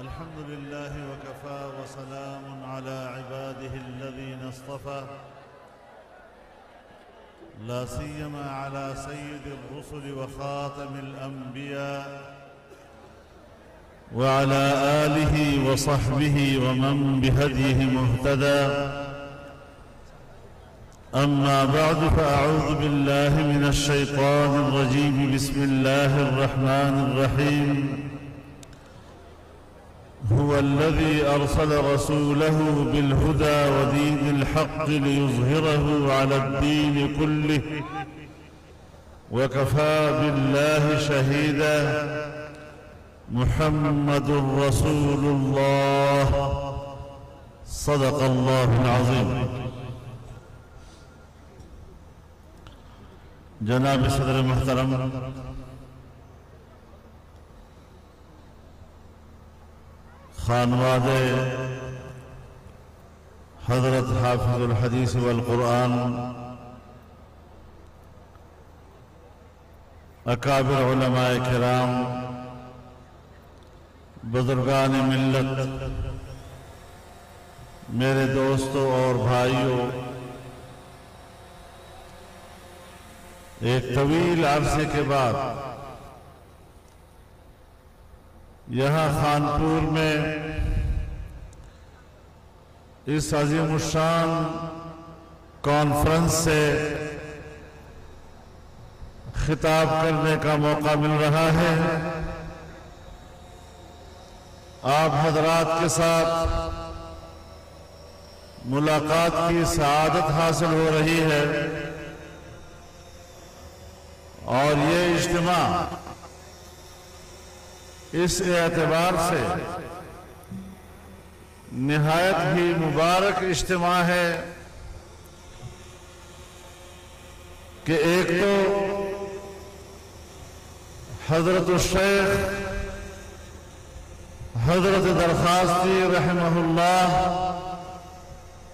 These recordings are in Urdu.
الحمد لله وكفى وسلام على عباده الذين اصطفى لا سيما على سيد الرسل وخاتم الأنبياء وعلى آله وصحبه ومن بهديه مهتدى. أما بعد فأعوذ بالله من الشيطان الرجيم. بسم الله الرحمن الرحيم. هو الذي أرسل رسوله بالهدى ودين الحق ليظهره على الدين كله وكفى بالله شهيدا. محمد رسول الله صدق الله العظيم. جناب صدر محترم، خانواد حضرت حافظ الحدیث والقرآن، اکابر علماء کرام، بزرگان ملت، میرے دوستوں اور بھائیوں، ایک طویل عرصے کے بعد یہاں خانپور میں اس عظیم الشان کانفرنس سے خطاب کرنے کا موقع مل رہا ہے. آپ حضرات کے ساتھ ملاقات کی سعادت حاصل ہو رہی ہے اور یہ اجتماع اس اعتبار سے نہایت ہی مبارک اجتماع ہے کہ ایک تو حضرت الشیخ حضرت درخواستی رحمہ اللہ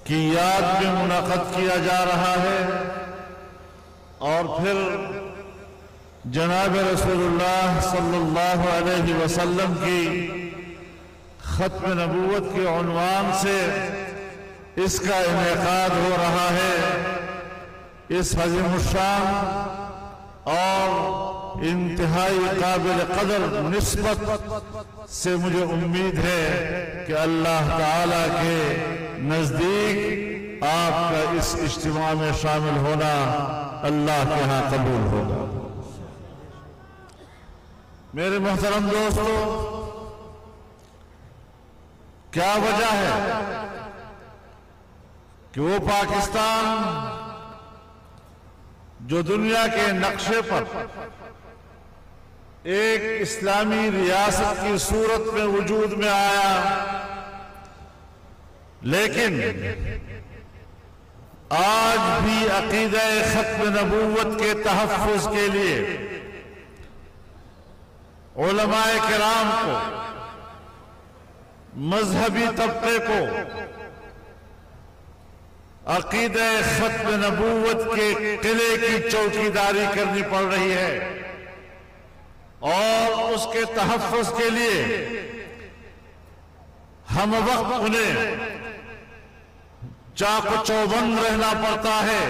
کی یاد میں منعقد کیا جا رہا ہے، اور پھر جناب رسول اللہ صلی اللہ علیہ وسلم کی ختم نبوت کے عنوان سے اس کا انعقاد ہو رہا ہے. اس عظیم الشان اور انتہائی قابل قدر نسبت سے مجھے امید ہے کہ اللہ تعالی کے نزدیک آپ کا اس اجتماع میں شامل ہونا اللہ کے ہاں قبول ہوگا. میرے محترم دوستو، کیا وجہ ہے کہ وہ پاکستان جو دنیا کے نقشے پر ایک اسلامی ریاست کی صورت میں وجود میں آیا، لیکن آج بھی عقیدہ ختم نبوت کے تحفظ کے لیے علماء کرام کو، مذہبی طبقے کو عقیدہ ختم نبوت کے قلعے کی چوکیداری کرنی پڑ رہی ہے، اور اس کے تحفظ کے لیے ہم وقت انہیں چاق و چوبند رہنا پڑتا ہے.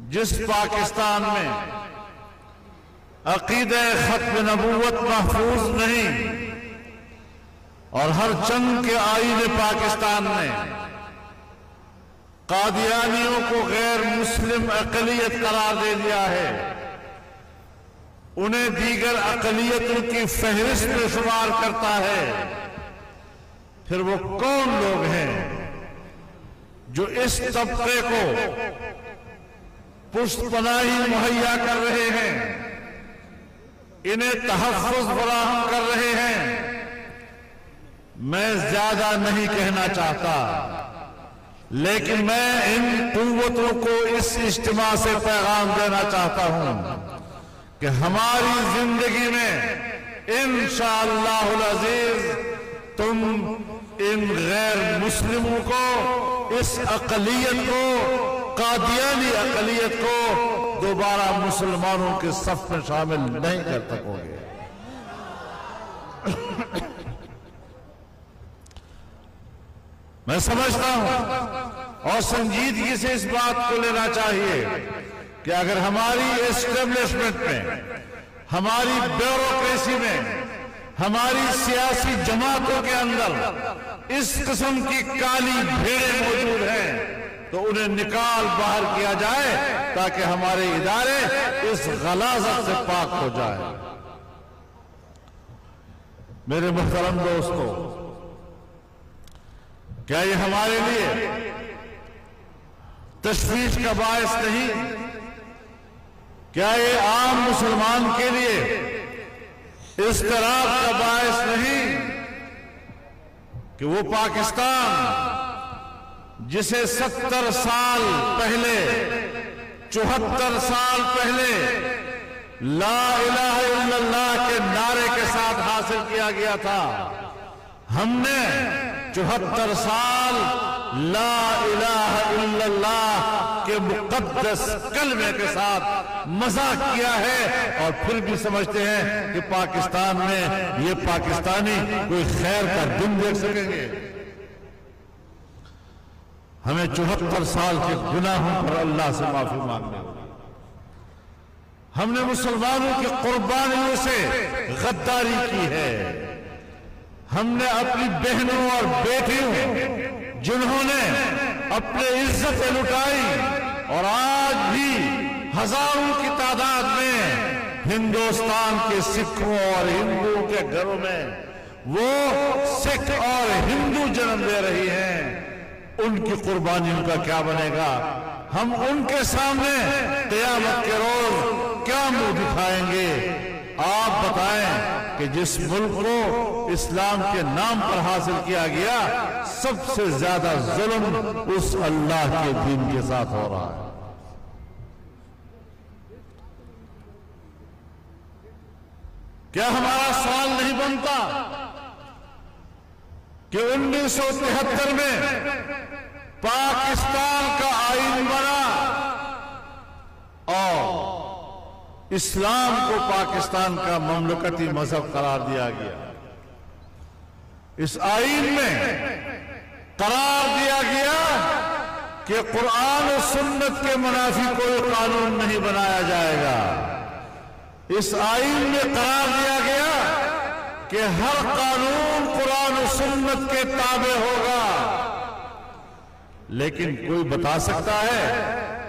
جس پاکستان میں عقیدہ ختم نبوت محفوظ نہیں اور ہر چند کے آئین پاکستان نے قادیانیوں کو غیر مسلم اقلیت قرار دے دیا ہے، انہیں دیگر اقلیتوں کی فہرست میں شمار کرتا ہے، پھر وہ کون لوگ ہیں جو اس طبقے کو پشت پناہی مہیا کر رہے ہیں، انہیں تحفظ فراہم کر رہے ہیں؟ میں زیادہ نہیں کہنا چاہتا، لیکن میں ان قوتوں کو اس اجتماع سے پیغام دینا چاہتا ہوں کہ ہماری زندگی میں انشاءاللہ العزیز تم ان غیر مسلموں کو، اس اقلیت کو، قادیانی اقلیت کو دوبارہ مسلمانوں کے صف میں شامل نہیں کر سکو گے۔ میں سمجھتا ہوں اور سنجیدگی سے اس بات کو لینا چاہیے کہ اگر ہماری اسٹیبلشمنٹ میں، ہماری بیوروکریسی میں، ہماری سیاسی جماعتوں کے اندر اس قسم کی کالی بھیڑیں موجود ہیں تو انہیں نکال باہر کیا جائے تاکہ ہمارے ادارے اس غلاظت سے پاک ہو جائیں۔ میرے محترم دوستو، کیا یہ ہمارے لیے تشویش کا باعث نہیں؟ کیا یہ عام مسلمان کے لیے اضطراب کا باعث نہیں کہ وہ پاکستان جسے 70 سال پہلے، 74 سال پہلے لا الہ الا اللہ کے نعرے کے ساتھ حاصل کیا گیا تھا، ہم نے 74 سال لا الہ الا اللہ کے مقدس کلمے کے ساتھ مذاق کیا ہے، اور پھر بھی سمجھتے ہیں کہ پاکستان میں یہ پاکستانی کوئی خیر کا دن دیکھ سکیں گے۔ ہمیں 74 سال کے گناہوں پر اللہ سے معافی مانگنے ہوگی۔ ہم نے مسلمانوں کی قربانیوں سے غداری کی ہے، ہم نے اپنی بہنوں اور بیٹیوں جنہوں نے اپنے عزتیں لٹائی اور آج بھی ہزاروں کی تعداد میں ہندوستان کے سکھوں اور ہندوؤں کے گھروں میں وہ سکھ اور ہندو جنم دے رہی ہیں، ان کی قربانیوں کا کیا بنے گا؟ ہم ان کے سامنے قیامت کے روز کیا منہ دکھائیں گے؟ آپ بتائیں کہ جس ملک کو اسلام کے نام پر حاصل کیا گیا، سب سے زیادہ ظلم اس اللہ کے دین کے ساتھ ہو رہا ہے۔ کیا ہمارا سوال نہیں بنتا کہ 1973 میں پاکستان کا آئین بنا اور اسلام کو پاکستان کا مملکتی مذہب قرار دیا گیا؟ اس آئین میں قرار دیا گیا کہ قرآن و سنت کے منافی کوئی قانون نہیں بنایا جائے گا۔ اس آئین میں قرار دیا گیا کہ ہر قانون قرآن و سنت کے تابع ہوگا، لیکن کوئی بتا سکتا ہے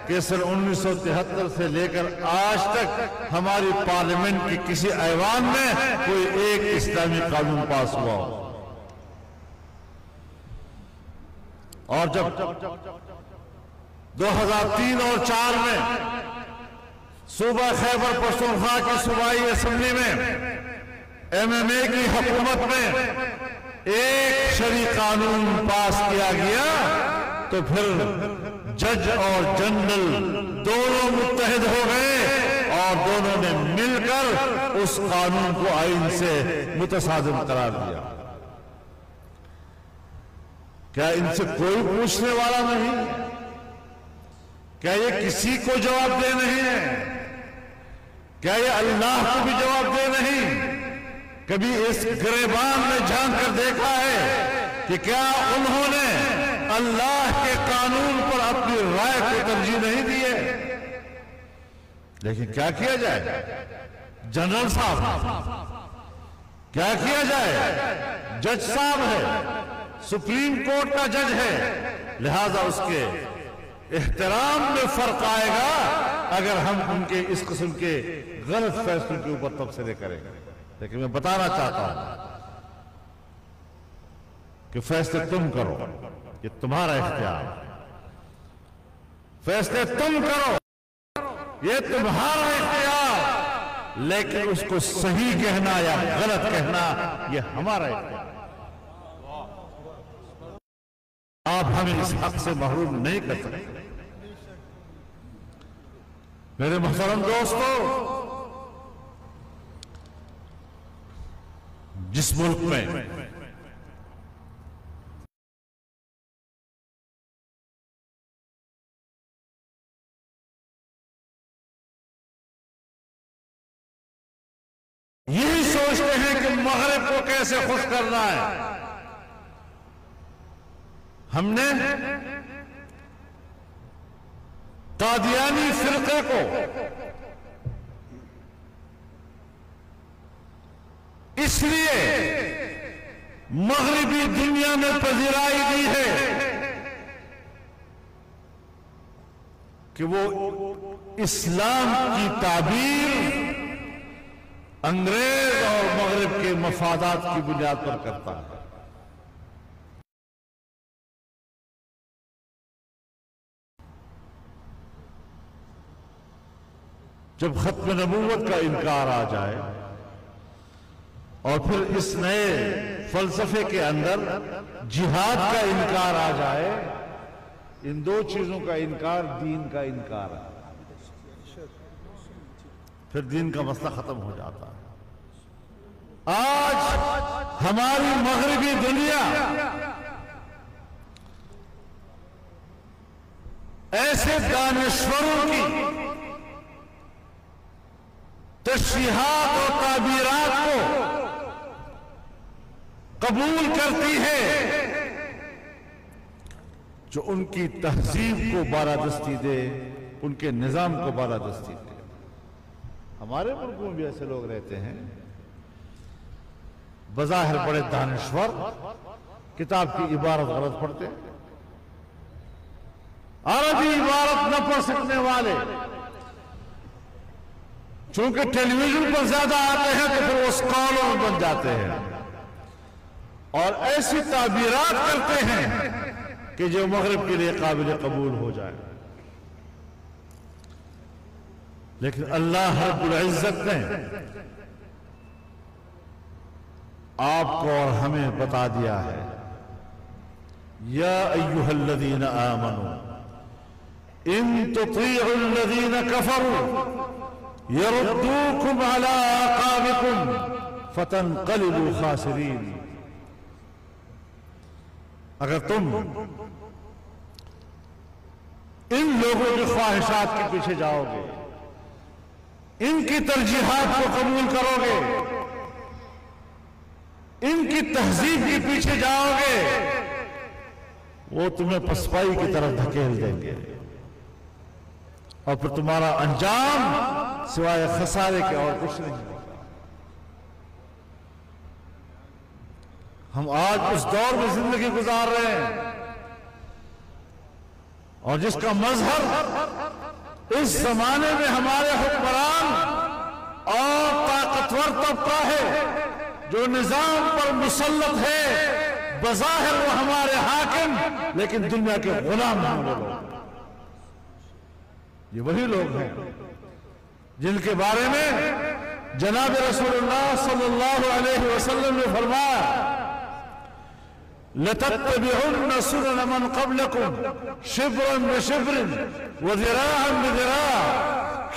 کہ سن 1973 سے لے کر آج تک ہماری پارلیمنٹ کی کسی ایوان میں کوئی ایک اسلامی قانون پاس ہوا ہو؟ اور جب 2003 اور 2004 میں صوبہ خیبر پختونخوا کی صوبائی اسمبلی میں MMA کی حکومت میں ایک شرعی قانون پاس کیا گیا تو پھر جج اور جنرل دونوں متحد ہو گئے اور دونوں نے مل کر اس قانون کو آئین سے متصادم قرار دیا۔ کیا ان سے کوئی پوچھنے والا نہیں؟ کیا یہ کسی کو جواب دہ نہیں ہے؟ کیا یہ اللہ کو بھی جواب دہ نہیں؟ کبھی اس گریبان میں جھانک کر دیکھا ہے کہ کیا انہوں نے اللہ کے قانون پر اپنی رائے کو ترجیح نہیں دی ہے؟ لیکن کیا کیا جائے؟ جنرل صاحب کیا کیا جائے؟ جج صاحب ہے، سپریم کورٹ کا جج ہے، لہذا اس کے احترام میں فرق آئے گا اگر ہم ان کے اس قسم کے غلط فیصلوں کے اوپر تبصرے کریں گے۔ لیکن میں بتانا چاہتا ہوں کہ فیصلے تم کرو، یہ تمہارا اختیار ہے، فیصلے تم کرو، یہ تمہارا اختیار، لیکن اس کو صحیح کہنا یا غلط کہنا یہ ہمارا اختیار ہے۔ آپ ہمیں اس حق سے محروم نہیں کر سکتے۔ میرے محترم دوستو، جس ملک میں یہی سوچتے ہیں کہ مغرب کو کیسے خوش کرنا ہے۔ ہم نے قادیانی فرقے کو اس لیے مغربی دنیا میں پذیرائی دی ہے کہ وہ اسلام کی تعبیر انگریز اور مغرب کے مفادات کی بنیاد پر کرتا ہے۔ جب ختم نبوت کا انکار آ جائے اور پھر اس نئے فلسفے کے اندر جہاد کا انکار آ جائے، ان دو چیزوں کا انکار دین کا انکار ہے، پھر دین کا مسئلہ ختم ہو جاتا ہے۔ آج ہماری مغربی دنیا ایسے دانشوروں کی تشریحات اور تعبیرات کو قبول کرتی ہے جو ان کی تہذیب کو بالادستی دے، ان کے نظام کو بالادستی دے۔ ہمارے ملک میں بھی ایسے لوگ رہتے ہیں، بظاہر بڑے دانشور، کتاب کی عبارت غلط پڑھتے ہیں، عربی عبارت نہ پڑھ سکنے والے، چونکہ ٹیلی ویژن پر زیادہ آتے ہیں تو پھر وہ اسکالر بن جاتے ہیں اور ایسی تعبیرات کرتے ہیں کہ جو مغرب کے لیے قابل قبول ہو جائے۔ لیکن اللہ رب العزت نے آپ کو اور ہمیں بتا دیا ہے، یا ایھا الذین آمنوا ان تطیعوا الذین کفروا یردوکم علی اعقابکم فتنقلبوا خاسرین۔ اگر تم ان لوگوں کی خواہشات کے پیچھے جاؤ گے، ان کی ترجیحات کو قبول کرو گے، ان کی تہذیب کے پیچھے جاؤ گے، وہ تمہیں پسپائی کی طرف دھکیل دیں گے اور پھر تمہارا انجام سوائے خسارے کے اور کچھ نہیں ہوگا۔ ہم آج اس دور میں زندگی گزار رہے ہیں اور جس کا مظہر اس زمانے میں ہمارے حکمران اور طاقتور طبقہ ہے جو نظام پر مسلط ہے، بظاہر وہ ہمارے حاکم لیکن دنیا کے غلام ہیں وہ لوگ۔ یہ وہی لوگ ہیں جن کے بارے میں جناب رسول اللہ صلی اللہ علیہ وسلم نے فرمایا، لَتَتَّبِعُنَّ سُنَنَ مَنْ قَبْلَكُمْ شِبْرًا بِشِبْرٍ وَذِرَاعًا بِذِرَاعٍ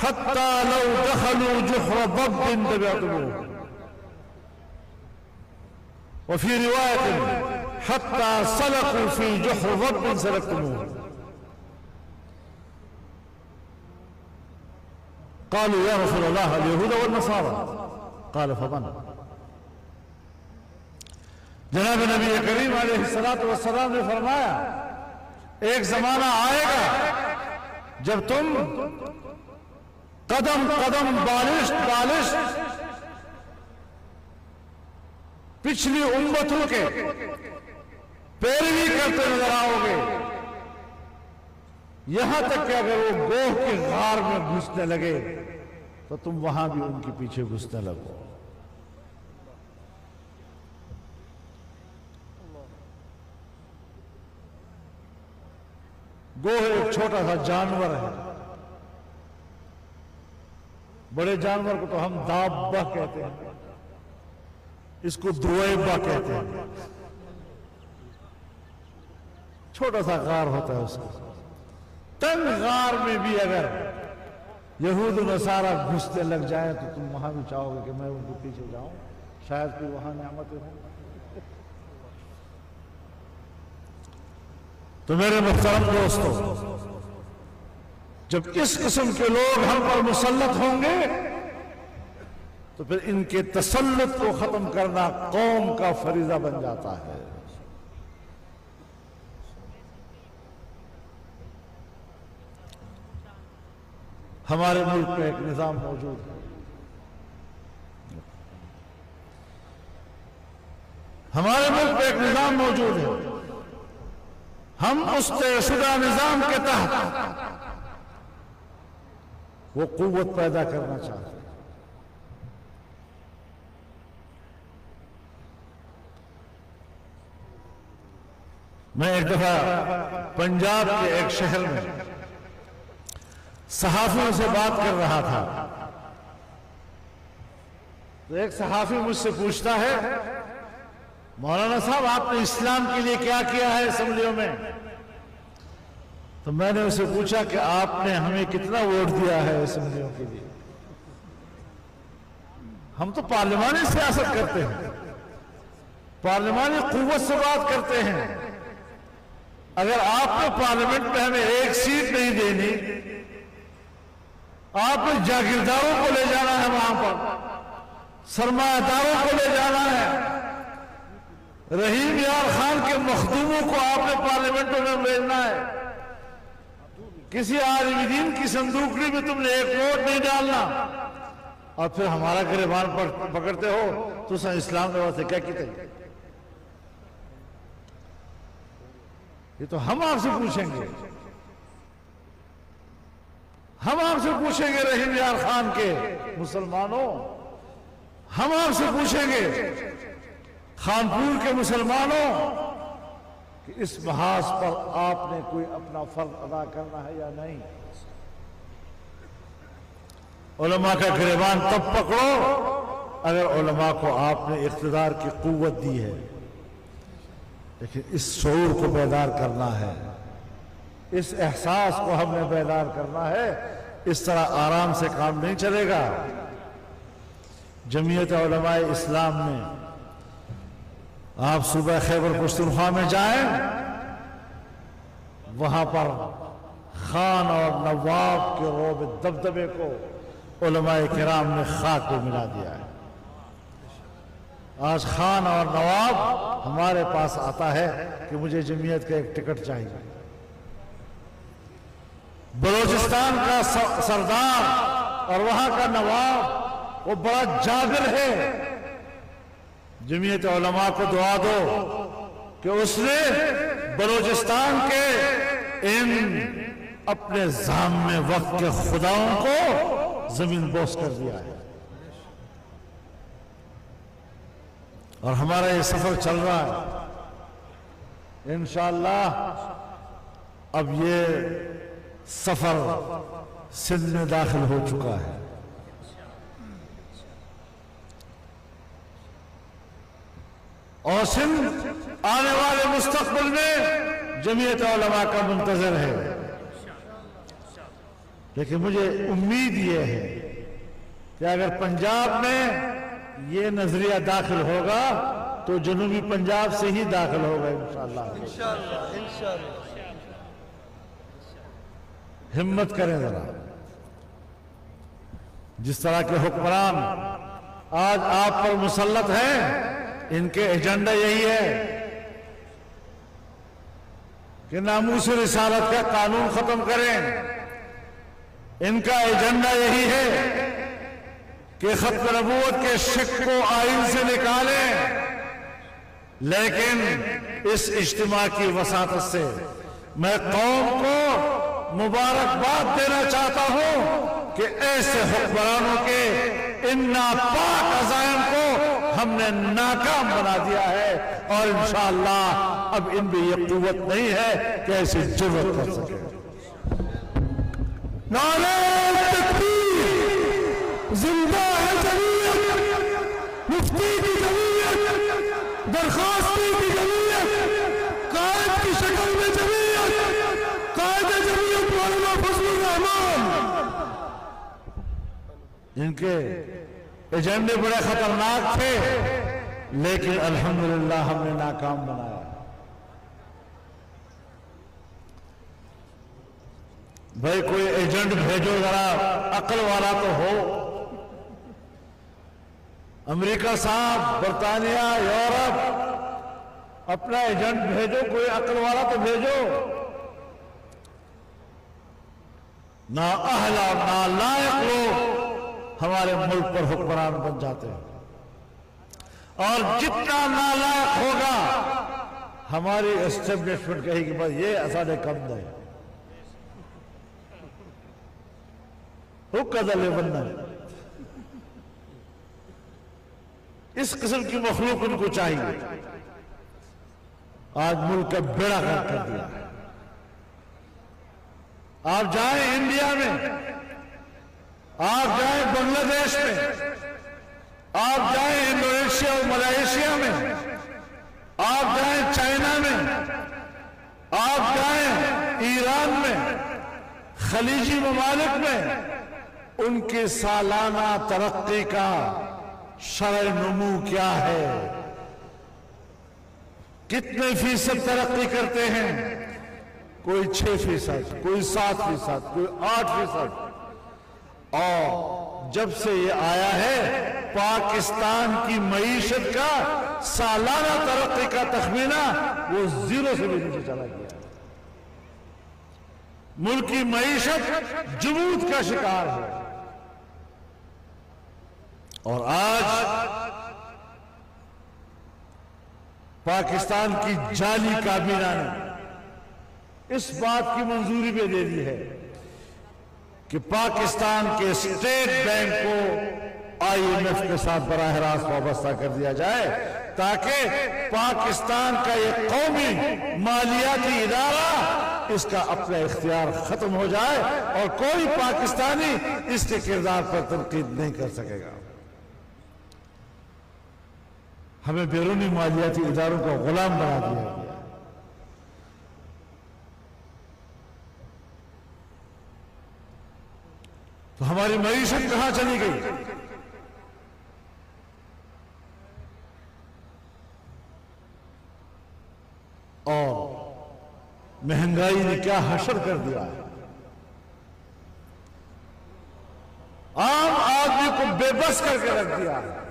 حَتَّى لَوْ دَخَلُوا جُحْرَ ضَبٍّ تَبِعْتُمُوهُ، وفي رواية حتى سلكوا في جحر ضب سلكتموه۔ قالوا يا رسول الله اليهود والنصارى، قال فمن؟ جناب نبی کریم علیہ السلام نے فرمایا، ایک زمانہ آئے گا جب تم قدم قدم بالش پچھلی امتوں کے پیروی کرتے نظر آؤ گے، یہاں تک کہ اگر وہ گوہ کے غار میں گھسنے لگے تو تم وہاں بھی ان کے پیچھے گھسنے لگو۔ گوہ ایک چھوٹا سا جانور ہے، بڑے جانور کو تو ہم دابہ کہتے ہیں، اس کو دوئبہ کہتے ہیں، چھوٹا سا غار ہوتا ہے اس کو۔ تنگ غار میں بھی اگر یہود و نصارہ گھستے لگ جائیں تو تم وہاں بھی چاہو گے کہ میں ان کے پیچھے جاؤں، شاید کوئی وہاں نعمتیں ہوں۔ تو میرے محترم دوستو، جب اس قسم کے لوگ ہم پر مسلط ہوں گے تو پھر ان کے تسلط کو ختم کرنا قوم کا فریضہ بن جاتا ہے۔ ہمارے ملک میں ایک نظام موجود ہے، ہمارے ملک میں ایک نظام موجود ہے، ہم اس طے شدہ نظام کے تحت وہ قوت پیدا کرنا چاہتے ہیں۔ میں ایک دفعہ پنجاب کے ایک شہر میں صحافیوں سے بات کر رہا تھا، تو ایک صحافی مجھ سے پوچھتا ہے، مولانا صاحب آپ نے اسلام کے لیے کیا کیا ہے اسمبلیوں میں؟ تو میں نے اسے پوچھا کہ آپ نے ہمیں کتنا ووٹ دیا ہے اسمبلیوں کے لیے؟ ہم تو پارلیمانی سیاست کرتے ہیں، پارلیمانی قوت سے بات کرتے ہیں۔ اگر آپ نے پارلیمنٹ میں ہمیں ایک سیٹ نہیں دینی، آپ نے جاگیرداروں کو لے جانا ہے، وہاں پر سرمایہ داروں کو لے جانا ہے، رحیم یار خان کے مخدوموں کو آپ نے پارلیمنٹوں میں بھیجنا ہے، کسی عالم دین کی صندوقڑی میں تم نے ایک ووٹ نہیں ڈالنا، اور پھر ہمارا گریبان پکڑتے ہو تو اسلام نے واسطے کیا کیتے؟ یہ تو ہم آپ سے پوچھیں گے، ہم آپ سے پوچھیں گے رحیم یار خان کے مسلمانوں، ہم آپ سے پوچھیں گے خانپور کے مسلمانوں کہ اس محاذ پر آپ نے کوئی اپنا فرض ادا کرنا ہے یا نہیں؟ علماء کا گریبان تب پکڑو اگر علماء کو آپ نے اقتدار کی قوت دی ہے، لیکن اس شعور کو بیدار کرنا ہے، اس احساس کو ہم نے بیدار کرنا ہے۔ اس طرح آرام سے کام نہیں چلے گا۔ جمعیت علماء اسلام میں آپ صوبہ خیبر پختونخوا میں جائیں، وہاں پر خان اور نواب کے روب دبدبے کو علماء کرام نے خاک کو ملا دیا ہے۔ آج خان اور نواب ہمارے پاس آتا ہے کہ مجھے جمعیت کا ایک ٹکٹ چاہیے۔ بلوچستان کا سردار اور وہاں کا نواب وہ بڑا جابر ہے، جمعیت علماء کو دعا دو کہ اس نے بلوچستان کے ان اپنے ضامن وقت کے خداؤں کو زمین بوس کر دیا ہے، اور ہمارا یہ سفر چل رہا ہے۔ انشاءاللہ اب یہ سفر سندھ میں داخل ہو چکا ہے، اور سندھ آنے والے مستقبل میں جمعیت علماء کا منتظر ہے۔ لیکن مجھے امید یہ ہے کہ اگر پنجاب میں یہ نظریہ داخل ہوگا تو جنوبی پنجاب سے ہی داخل ہوگا انشاءاللہ۔ ہمت کریں ذرا، جس طرح کے حکمران آج آپ پر مسلط ہیں، ان کے ایجنڈا یہی ہے کہ ناموس رسالت کا قانون ختم کریں۔ ان کا ایجنڈا یہی ہے کہ ختم نبوت کے شک کو آئین سے نکالیں، لیکن اس اجتماع کی وساطت سے میں قوم کو مبارکباد دینا چاہتا ہوں کہ ایسے حکمرانوں کے ان ناپاک عزائم کو ہم نے ناکام بنا دیا ہے، اور انشاءاللہ اب ان میں یہ قوت نہیں ہے کہ ایسی جرأت کر سکے۔ نعرہ تکبیر، زندہ ہے جمعیت، مفتی کی جمعیت، درخواستی کی جمعیت، قائد کی شکل میں جمعیت، قائد جمعیت مولانا فضل الرحمان۔ ان کے ایجنڈے بڑے خطرناک تھے، لیکن الحمدللہ ہم نے ناکام بنایا۔ بھائی کوئی ایجنٹ بھیجو ذرا عقل والا تو ہو، امریکہ صاحب، برطانیہ، یورپ، اپنا ایجنٹ بھیجو، کوئی عقل والا تو بھیجو. نااہل اور نالائق لوگ ہمارے ملک پر حکمران بن جاتے ہیں، اور جتنا نالائق ہوگا ہماری اسٹیبلشمنٹ کہے کہ بس یہ اساڑے کم دے حکدل بننا. اس قسم کی مخلوق ان کو چاہیے. آج ملک کا بیڑا غرق کر دیا. آپ جائیں انڈیا میں، آپ جائیں بنگلہ دیش میں، آپ جائیں انڈونیشیا اور ملائیشیا میں، آپ جائیں چائنا میں، آپ جائیں ایران میں، خلیجی ممالک میں، ان کی سالانہ ترقی کا شرح نمو کیا ہے؟ کتنے فیصد ترقی کرتے ہیں؟ کوئی 6%، کوئی 7%، کوئی 8%. اور جب سے یہ آیا ہے پاکستان کی معیشت کا سالانہ ترقی کا تخمینہ وہ 0 سے بھی نیچے چلا گیا. ملک کی معیشت جمود کا شکار ہے. اور آج پاکستان کی جعلی کابینہ نے اس بات کی منظوری بھی دے دی ہے کہ پاکستان کے اسٹیٹ بینک کو IMF کے ساتھ براہ راست وابستہ کر دیا جائے تاکہ پاکستان کا یہ قومی مالیاتی ادارہ اس کا اپنا اختیار ختم ہو جائے اور کوئی پاکستانی اس کے کردار پر تنقید نہیں کر سکے گا. ہمیں بیرونی مالیاتی اداروں کا غلام بنا دیا گیا. تو ہماری معیشت کہاں چلی گئی؟ اور مہنگائی نے کیا حشر کر دیا ہے. عام آدمی کو بے بس کر کے رکھ دیا ہے.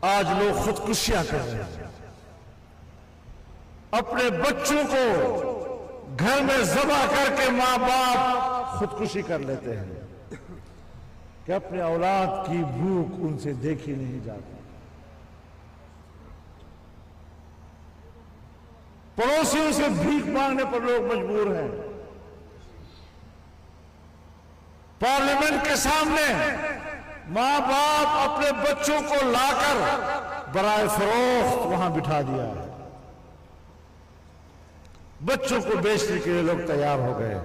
آج لوگ خودکشیاں کر رہے ہیں. اپنے بچوں کو گھر میں ذبح کر کے ماں باپ خودکشی کر لیتے ہیں کہ اپنے اولاد کی بھوک ان سے دیکھی نہیں جاتی. پڑوسیوں سے بھیک مانگنے پر لوگ مجبور ہیں. پارلیمنٹ کے سامنے ماں باپ اپنے بچوں کو لا کر برائے فروخت وہاں بٹھا دیا ہے. بچوں کو بیچنے کے لیے لوگ تیار ہو گئے.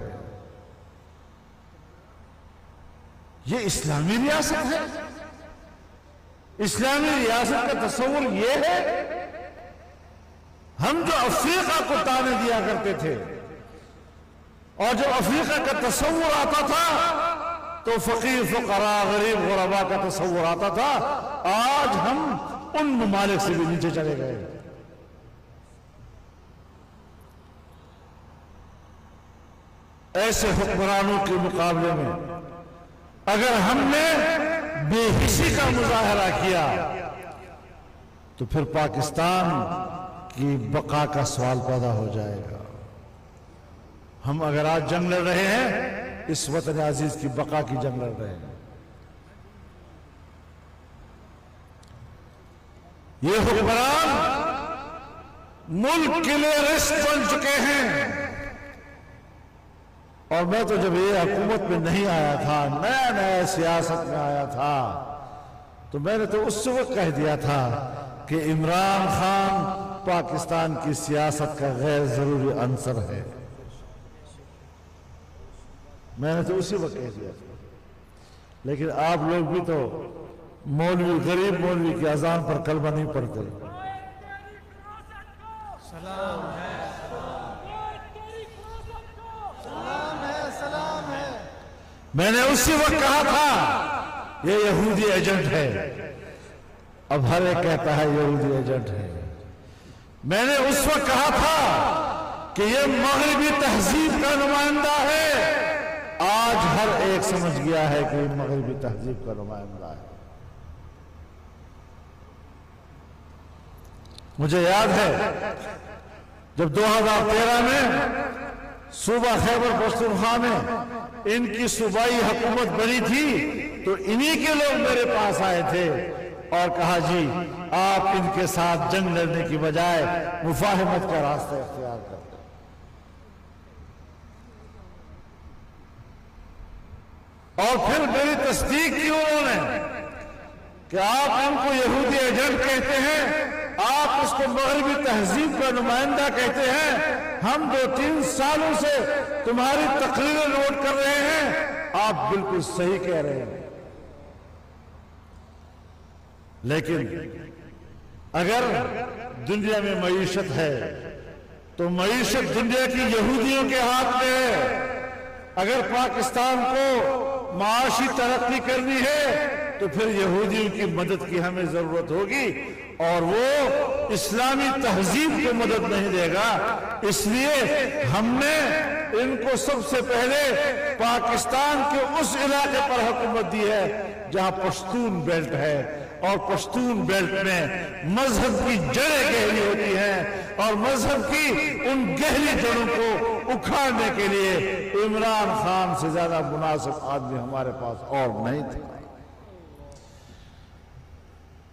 یہ اسلامی ریاست ہے؟ اسلامی ریاست کا تصور یہ ہے؟ ہم جو افریقہ کو تانے دیا کرتے تھے اور جب افریقہ کا تصور آتا تھا تو فقیر فقراء غریب غرباء کا تصور آتا تھا. آج ہم ان ممالک سے بھی نیچے چلے گئے. ایسے حکمرانوں کے مقابلے میں اگر ہم نے بے حسی کا مظاہرہ کیا تو پھر پاکستان کی بقا کا سوال پیدا ہو جائے گا. ہم اگر آج جنگ لڑ رہے ہیں اس وطن عزیز کی بقا کی جنگ لڑ رہے ہیں. یہ حکمران ملک کے لیے رسک بن چکے ہیں. اور میں تو جب یہ حکومت میں نہیں آیا تھا، نیا سیاست میں آیا تھا، تو میں نے تو اس وقت کہہ دیا تھا کہ عمران خان پاکستان کی سیاست کا غیر ضروری عنصر ہے. میں نے تو اسی وقت کہہ دیا تھا. لیکن آپ لوگ بھی تو مولوی غریب مولوی کی اذان پر کلمہ نہیں پڑھتے. میں نے اسی وقت کہا تھا یہ یہودی ایجنٹ ہے. اب ہر ایک کہتا ہے یہودی ایجنٹ ہے. میں نے اس وقت کہا تھا کہ یہ مغربی تہذیب کا نمائندہ ہے. آج ہر ایک سمجھ گیا ہے کہ مغربی تہذیب کا نمائندہ ہے۔ مجھے یاد ہے جب 2013 میں صوبہ خیبر پختونخوا میں ان کی صوبائی حکومت بنی تھی تو انہی کے لوگ میرے پاس آئے تھے اور کہا جی آپ ان کے ساتھ جنگ لڑنے کی بجائے مفاہمت کا راستہ اختیار کریں۔ اور پھر میری تصدیق کی انہوں نے کہ آپ ان کو یہودی ایجنٹ کہتے ہیں، آپ اس کو مغربی تہذیب کا نمائندہ کہتے ہیں، ہم 2-3 سالوں سے تمہاری تقریریں نوٹ کر رہے ہیں، آپ بالکل صحیح کہہ رہے ہیں۔ لیکن اگر دنیا میں معیشت ہے تو معیشت دنیا کی یہودیوں کے ہاتھ میں ہے۔ اگر پاکستان کو معاشی ترقی کرنی ہے تو پھر یہودیوں کی مدد کی ہمیں ضرورت ہوگی، اور وہ اسلامی تہذیب کو مدد نہیں دے گا۔ اس لیے ہم نے ان کو سب سے پہلے پاکستان کے اس علاقے پر حکومت دی ہے جہاں پشتون بیلٹ ہے، اور پشتون بیلٹ میں مذہب کی جڑیں گہری ہوتی ہیں، اور مذہب کی ان گہری جڑوں کو اکھاڑنے کے لیے عمران خان سے زیادہ مناسب آدمی ہمارے پاس اور نہیں تھا۔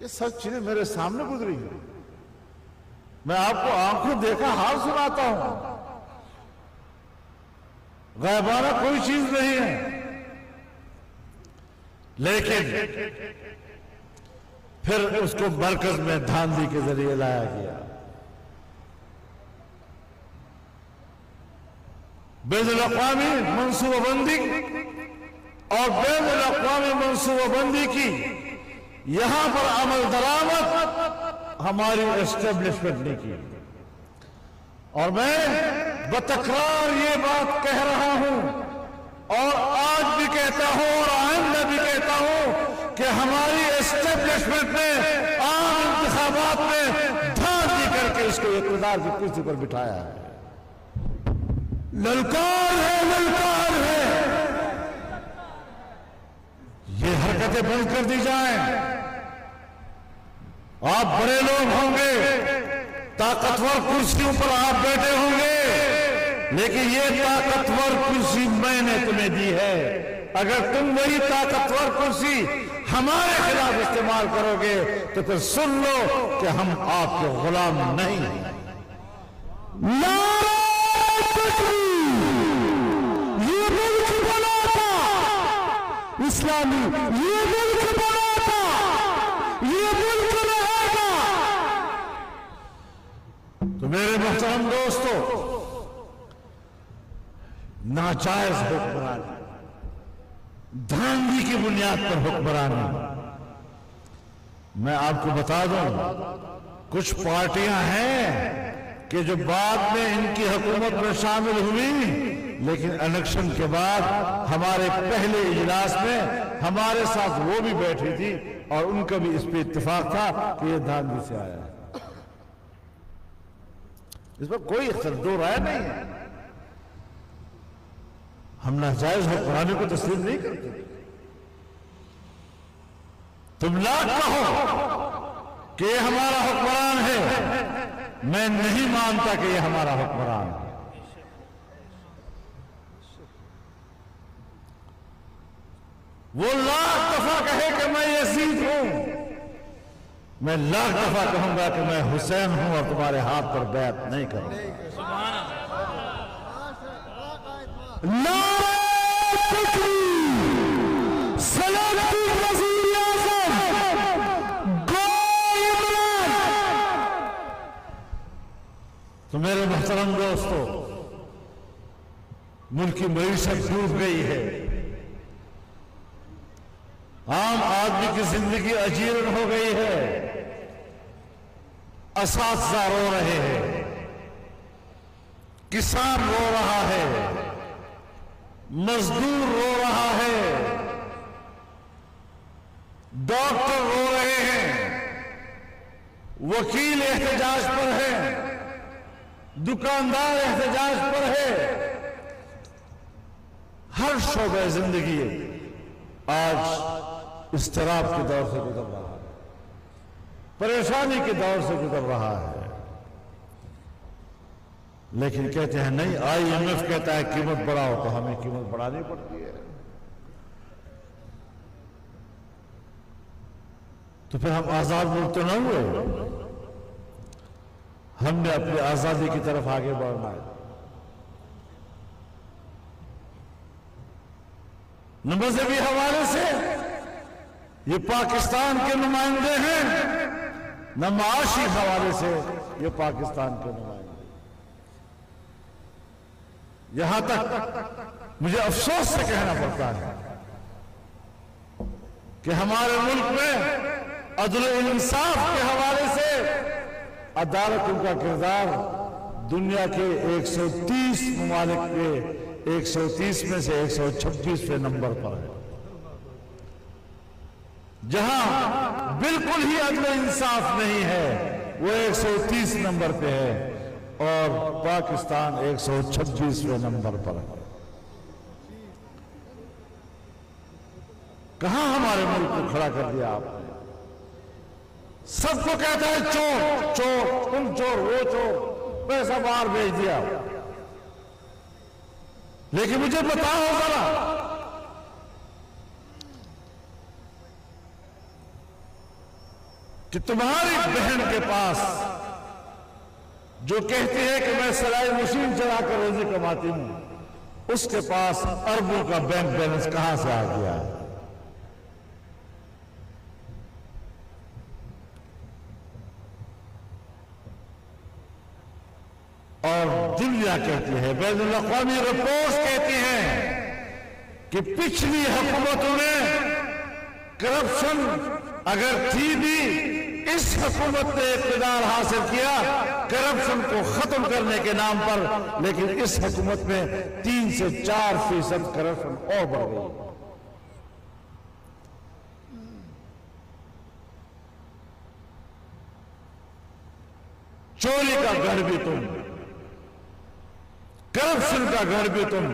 یہ سب چیزیں میرے سامنے گزری ہیں، میں آپ کو آنکھوں دیکھا حال سناتا ہوں، غیبانہ کوئی چیز نہیں ہے۔ لیکن پھر اس کو مرکز میں دھاندلی کے ذریعے لایا گیا۔ بین الاقوامی منصوبہ بندی اور بین الاقوامی منصوبہ بندی کی یہاں پر عمل درآمد ہماری اسٹیبلشمنٹ نے کی، اور میں بتکرار یہ بات کہہ رہا ہوں اور آج بھی کہتا ہوں اور آئندہ بھی کہتا ہوں کہ ہماری اسٹیبلشمنٹ نے عام انتخابات میں دھاندلی کر کے اس کو اقتدار کی کرسی پر بٹھایا ہے۔ للکار ہے، للکار ہے، یہ حرکتیں بند کر دی جائیں۔ آپ بڑے لوگ ہوں گے، طاقتور کرسیوں پر آپ بیٹھے ہوں گے، لیکن یہ طاقتور کرسی میں نے تمہیں دی ہے۔ اگر تم وہی طاقتور کرسی ہمارے خلاف استعمال کرو گے تو پھر سن لو کہ ہم آپ کے غلام نہیں ہیں۔ نعرہ تکبیر! یہ ملک بنا تھا اسلامی، یہ ملک بنا تھا، یہ ملک رہے گا۔ تو میرے محترم دوستو، ناجائز حکمرانی، دھاندلی کی بنیاد پر حکمرانی، میں آپ کو بتا دوں کچھ پارٹیاں ہیں کہ جو بعد میں ان کی حکومت میں شامل ہوئی، لیکن الیکشن کے بعد ہمارے پہلے اجلاس میں ہمارے ساتھ وہ بھی بیٹھی تھی اور ان کا بھی اس پہ اتفاق تھا کہ یہ دھاندلی سے آیا ہے۔ اس پر کوئی دو رائے نہیں ہے۔ ہم ناجائز حکمرانی کو تسلیم نہیں کرتے۔ تم لاکھ کہو کہ یہ ہمارا حکمران ہے، میں نہیں مانتا کہ یہ ہمارا حکمران ہے۔ وہ لاکھ دفعہ کہے کہ میں یزید ہوں، میں لاکھ دفعہ کہوں گا کہ میں حسین ہوں اور تمہارے ہاتھ پر بیعت نہیں کروں گا۔ نعرہ تکبیر! سلامتی وزیر اعظم گو عمران! تو میرے محترم دوستو، ملک کی معیشت ڈوب گئی ہے، عام آدمی کی زندگی اجیرن ہو گئی ہے، اساتذہ رو رہے ہیں، کسان رو رہا ہے، مزدور رو رہا ہے، ڈاکٹر رو رہے ہیں، وکیل احتجاج پر ہے، دکاندار احتجاج پر ہے، ہر شعبہ زندگی آج اضطراب کے دور سے گزر رہا ہے، پریشانی کے دور سے گزر رہا ہے، لیکن کہتے ہیں نہیں، IMF کہتا ہے قیمت بڑھاؤ تو ہمیں قیمت بڑھانی پڑتی ہے۔ تو پھر ہم آزاد ملک تو نہ ہوئے، ہم نے اپنی آزادی کی طرف آگے بڑھنا ہے۔ نہ مذہبی حوالے سے یہ پاکستان کے نمائندے ہیں، نہ معاشی حوالے سے یہ پاکستان کے نمائندے۔ یہاں تک مجھے افسوس سے کہنا پڑتا ہے کہ ہمارے ملک میں عدل و انصاف کے حوالے سے عدالتوں کا کردار دنیا کے 130 ممالک کے 130 میں سے 126ویں نمبر پر ہے۔ جہاں بالکل ہی عدل و انصاف نہیں ہے وہ 130 نمبر پہ ہے، اور پاکستان 126ویں نمبر پر ہے۔ کہاں ہمارے ملک کو کھڑا کر دیا آپ نے؟ سب کو کہتا ہے چور چور، تم چور، وہ چور، پیسہ باہر بھیج دیا۔ لیکن مجھے بتاؤ ذرا، کہ تمہاری بہن کے پاس جو کہتی ہے کہ میں سلائی مشین چلا کر روزی کماتی ہوں، اس کے پاس اربوں کا بینک بیلنس کہاں سے آ گیا ہے؟ اور دنیا کہتی ہے، بین الاقوامی رپورٹس کہتی ہیں کہ پچھلی حکومتوں نے کرپشن اگر تھی بھی، اس حکومت نے اقتدار حاصل کیا کرپشن کو ختم کرنے کے نام پر، لیکن اس حکومت میں 3 سے 4% کرپشن اور بڑھ گئی۔ چوری کا گڑھ بھی تم، کرپشن کا گڑھ بھی تم،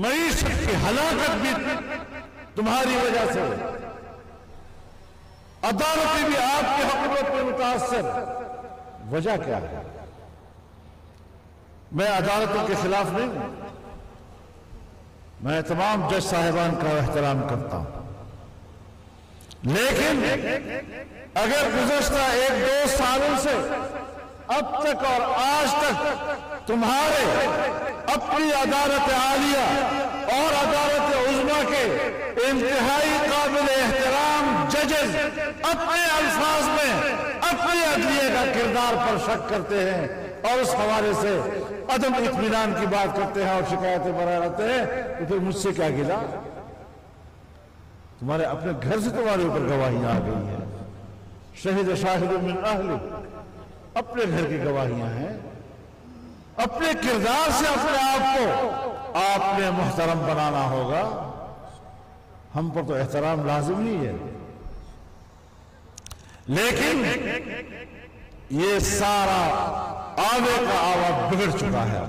معیشت کی ہلاکت بھی تمہاری وجہ سے، عدالتیں بھی آپ کی حکومت میں متاثر۔ وجہ کیا ہے؟ میں عدالتوں کے خلاف نہیں ہوں، میں تمام جج صاحبان کا احترام کرتا ہوں، لیکن اگر گزشتہ 1-2 سالوں سے اب تک اور آج تک تمہارے اپنی عدالت عالیہ اور عدالت عظمیٰ کے انتہائی قابل احترام ججز اپنے الفاظ میں اپنی عدلیہ کا کردار پر شک کرتے ہیں اور اس حوالے سے عدم اطمینان کی بات کرتے ہیں اور شکایتیں برائے رہتے ہیں، تو پھر مجھ سے کیا گلا؟ تمہارے اپنے گھر سے تمہارے اوپر گواہیاں آ گئی ہیں، شہید شاہد من اہل، اپنے گھر کی گواہیاں ہیں۔ اپنے کردار سے اپنے آپ کو آپ نے محترم بنانا ہوگا، ہم پر تو احترام لازم نہیں ہے۔ لیکن یہ سارا آوے کا آوا بگڑ چکا ہے۔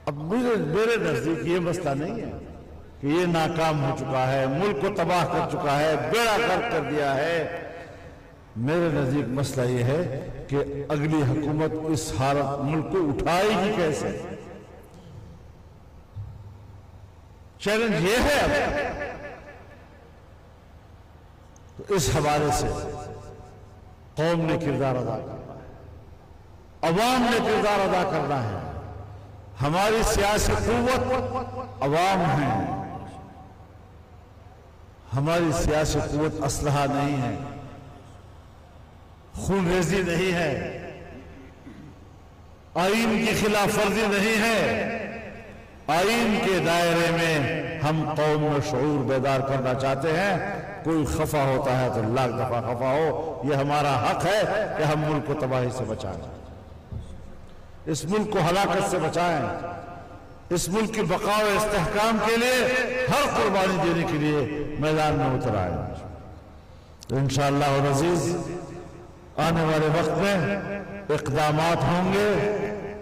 اب میرے نزدیک یہ مسئلہ نہیں ہے کہ یہ ناکام ہو چکا ہے، ملک کو تباہ کر چکا ہے، بیڑا غرق کر دیا ہے۔ میرے نزدیک مسئلہ یہ ہے کہ اگلی حکومت اس حالت ملک کو اٹھائے گی کیسے؟ چیلنج یہ ہے۔ تو اس حوالے سے قوم نے کردار ادا کرنا ہے، عوام نے کردار ادا کرنا ہے۔ ہماری سیاسی قوت عوام ہے، ہماری سیاسی قوت اسلحہ نہیں ہے، خون ریزی نہیں ہے، آئین کی خلاف ورزی نہیں ہے۔ آئین کے دائرے میں ہم قوم میں شعور بیدار کرنا چاہتے ہیں۔ کوئی خفا ہوتا ہے تو لاکھ دفعہ خفا ہو، یہ ہمارا حق ہے کہ ہم ملک کو تباہی سے بچائیں، اس ملک کو ہلاکت سے بچائیں، اس ملک کی بقا و استحکام کے لیے ہر قربانی دینے کے لیے میدان میں اتر آئیں۔ انشاءاللہ العزیز آنے والے وقت میں اقدامات ہوں گے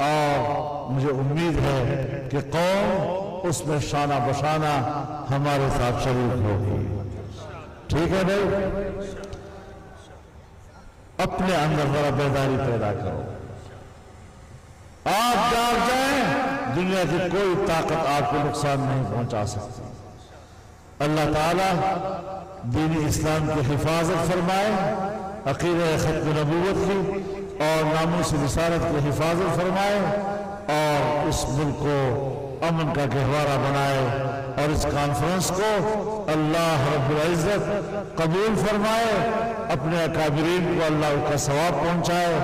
اور مجھے امید ہے کہ قوم اس میں شانہ بشانہ ہمارے ساتھ شریک ہوگی. ٹھیک ہے بھائی؟ اپنے اندر ذرا بیداری پیدا کرو. آپ جاگ جائیں، دنیا کی کوئی طاقت آپ کو نقصان نہیں پہنچا سکتی. اللہ تعالیٰ دین اسلام کی حفاظت فرمائے، عقیدہ ختم نبوت کی اور ناموس رسالت کی حفاظت فرمائے، اور اس ملک کو امن کا گہوارہ بنائے، اور اس کانفرنس کو اللہ رب العزت قبول فرمائے، اپنے اکابرین کو اللہ کا ثواب پہنچائے،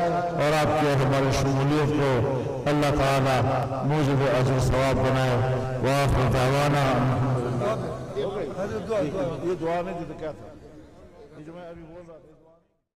اور آپ کے ہمارے شمولیت کو اللہ تعالیٰ موجب اجر ثواب بنائے. وآخر دعوانا یہ دعا نہیں تھی تو کیا تھا؟